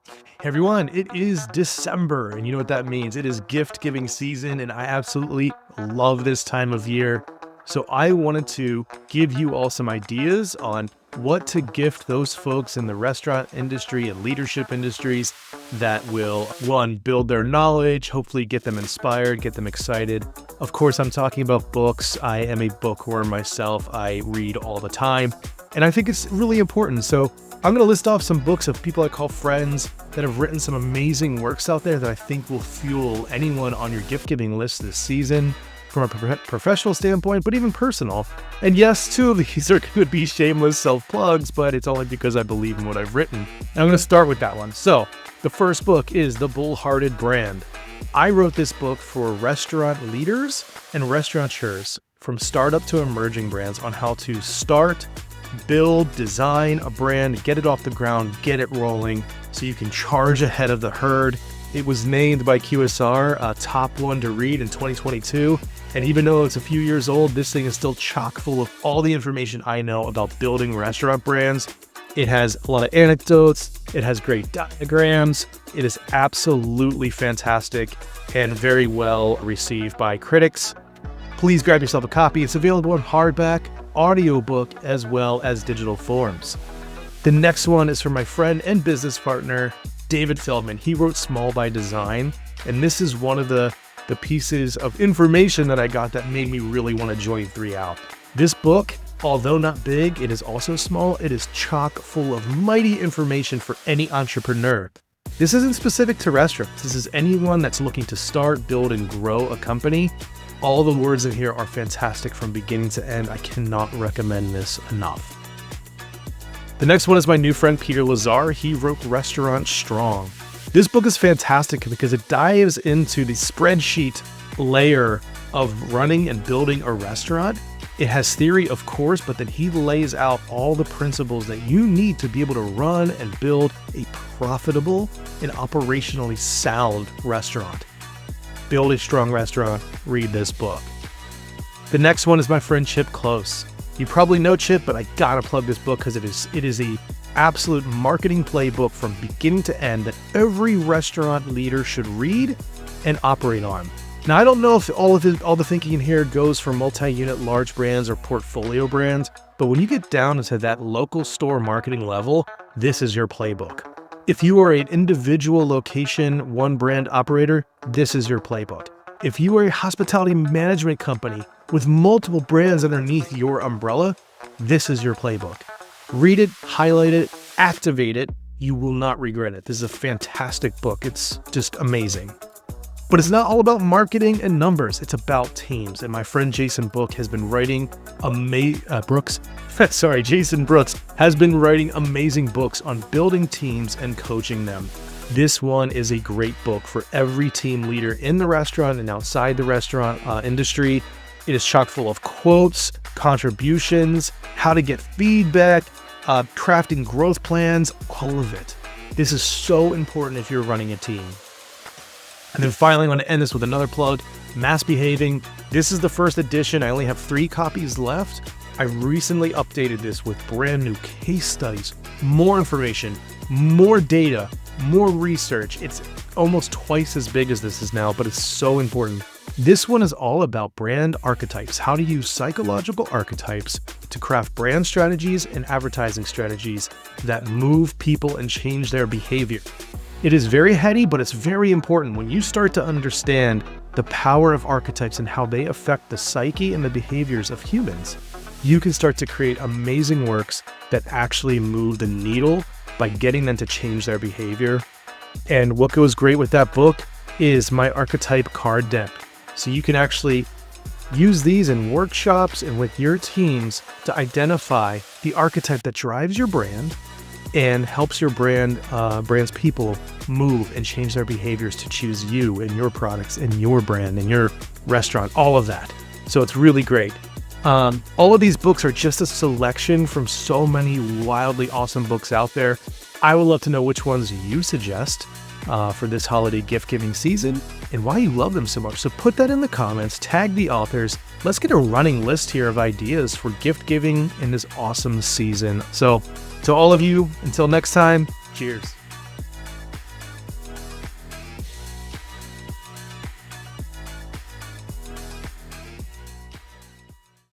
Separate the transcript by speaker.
Speaker 1: Hey everyone, it is December, and you know what that means. It is gift giving season, and I absolutely love this time of year. So I wanted to give you all some ideas on what to gift those folks in the restaurant industry and leadership industries that will, one, build their knowledge, hopefully get them inspired, get them excited. Of course, I'm talking about books. I am a bookworm myself. I read all the time, and I think it's really important. So I'm going to list off some books of people I call friends that have written some amazing works out there that I think will fuel anyone on your gift giving list this season from a professional standpoint, but even personal. And yes, two of these could be shameless self-plugs, but it's only because I believe in what I've written. And I'm going to start with that one. So the first book is The Bullhearted Brand. I wrote this book for restaurant leaders and restaurateurs from startup to emerging brands on how to start, build, design a brand, get it off the ground, get it rolling so you can charge ahead of the herd. It was named by QSR a top one to read in 2022. And even though it's a few years old, this thing is still chock full of all the information I know about building restaurant brands. It has a lot of anecdotes. It has great diagrams. It is absolutely fantastic and very well received by critics. Please grab yourself a copy. It's available in hardback, audiobook, as well as digital forms. The next one is from my friend and business partner, David Feldman. He wrote Small by Design, and this is one of the pieces of information that I got that made me really want to join 3 out. This book, although not big, it is also small. It is chock full of mighty information for any entrepreneur. This isn't specific to restaurants. This is anyone that's looking to start, build, and grow a company. All the words in here are fantastic from beginning to end. I cannot recommend this enough. The next one is my new friend, Peter Lesar. He wrote Restaurant Strong. This book is fantastic because it dives into the spreadsheet layer of running and building a restaurant. It has theory, of course, but then he lays out all the principles that you need to be able to run and build a profitable and operationally sound restaurant. Build a strong restaurant, read this book. The next one is my friend Chip Klose. You probably know Chip, but I gotta plug this book because it is a absolute marketing playbook from beginning to end that every restaurant leader should read and operate on. Now, I don't know if all the thinking in here goes for multi-unit large brands or portfolio brands, but when you get down into that local store marketing level, this is your playbook. If you are an individual location, one brand operator, this is your playbook. If you are a hospitality management company with multiple brands underneath your umbrella, this is your playbook. Read it, highlight it, activate it. You will not regret it. This is a fantastic book. It's just amazing. But it's not all about marketing and numbers. It's about teams. And my friend Jason Brooks has been writing Jason Brooks has been writing amazing books on building teams and coaching them. This one is a great book for every team leader in the restaurant and outside the restaurant industry. It is chock full of quotes, contributions, how to get feedback, crafting growth plans, all of it. This is so important if you're running a team. And then finally, I want to end this with another plug, Mass Behaving. This is the first edition. I only have 3 copies left. I recently updated this with brand new case studies, more information, more data, more research. It's almost twice as big as this is now, but it's so important. This one is all about brand archetypes, how to use psychological archetypes to craft brand strategies and advertising strategies that move people and change their behavior. It is very heady, but it's very important. When you start to understand the power of archetypes and how they affect the psyche and the behaviors of humans, you can start to create amazing works that actually move the needle by getting them to change their behavior. And what goes great with that book is my archetype card deck. So you can actually use these in workshops and with your teams to identify the archetype that drives your brand and helps your brand's people move and change their behaviors to choose you and your products and your brand and your restaurant, all of that. So it's really great. All of these books are just a selection from so many wildly awesome books out there. I would love to know which ones you suggest for this holiday gift-giving season and why you love them so much. So put that in the comments, tag the authors. Let's get a running list here of ideas for gift-giving in this awesome season. So to all of you, until next time, cheers.